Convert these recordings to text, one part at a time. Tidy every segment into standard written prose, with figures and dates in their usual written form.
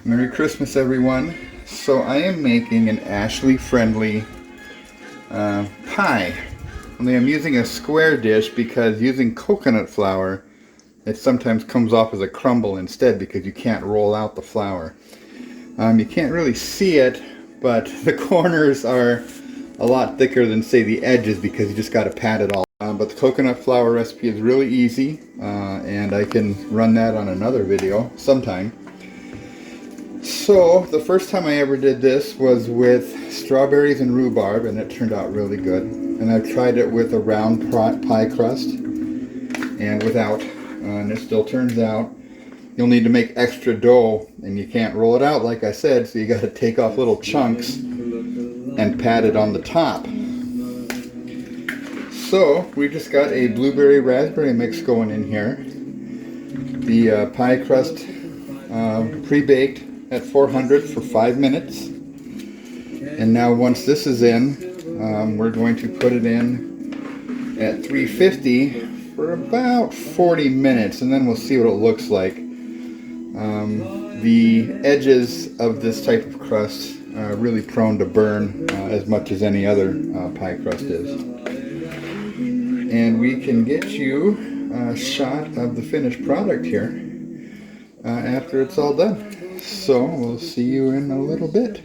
Merry Christmas, everyone. So I am making an Ashley friendly pie. Only I'm using a square dish because using coconut flour, it sometimes comes off as a crumble instead because you can't roll out the flour. You can't really see it, but the corners are a lot thicker than, say, the edges because you just got to pat it all. But the coconut flour recipe is really easy, and I can run that on another video sometime. So the first time I ever did this was with strawberries and rhubarb, and it turned out really good. And I've tried it with a round pie crust and without, and it still turns out. You'll need to make extra dough, and you can't roll it out like I said, so you got to take off little chunks and pat it on the top. So we just got a blueberry raspberry mix going in here. The pie crust pre-baked at 400 for 5 minutes. And now once this is in, we're going to put it in at 350 for about 40 minutes, and then we'll see what it looks like. The edges of this type of crust are really prone to burn as much as any other pie crust is. And we can get you a shot of the finished product here after it's all done. So we'll see you in a little bit.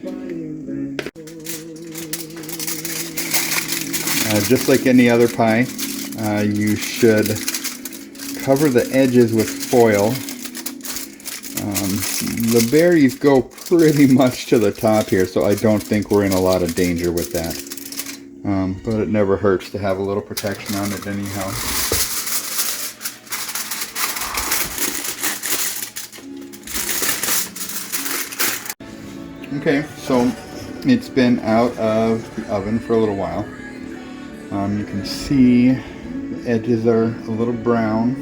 Just like any other pie, you should cover the edges with foil. The berries go pretty much to the top here, so I don't think we're in a lot of danger with that. But it never hurts to have a little protection on it anyhow. Okay, so it's been out of the oven for a little while. You can see the edges are a little brown.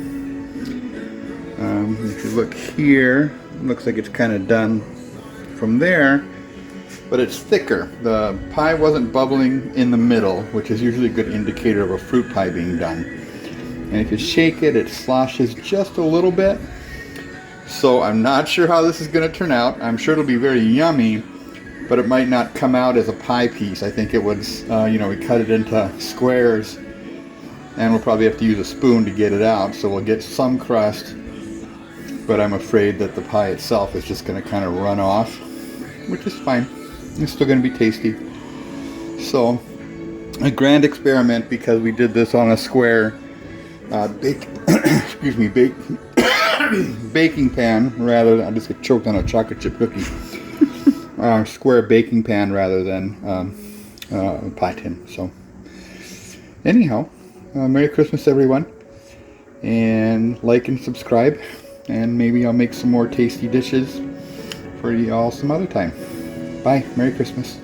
If you look here, it looks like it's kind of done from there, but it's thicker. The pie wasn't bubbling in the middle, which is usually a good indicator of a fruit pie being done. And if you shake it, it sloshes just a little bit. So I'm not sure how this is going to turn out. I'm sure it'll be very yummy, but it might not come out as a pie piece. I think it was, we cut it into squares, and we'll probably have to use a spoon to get it out. So we'll get some crust, but I'm afraid that the pie itself is just going to kind of run off, which is fine. It's still going to be tasty. So, a grand experiment because we did this on a square baking pan rather than, I just get choked on a chocolate chip cookie. Square baking pan rather than a pie tin. So, anyhow, Merry Christmas, everyone, and like and subscribe. And maybe I'll make some more tasty dishes for y'all some other time. Bye. Merry Christmas.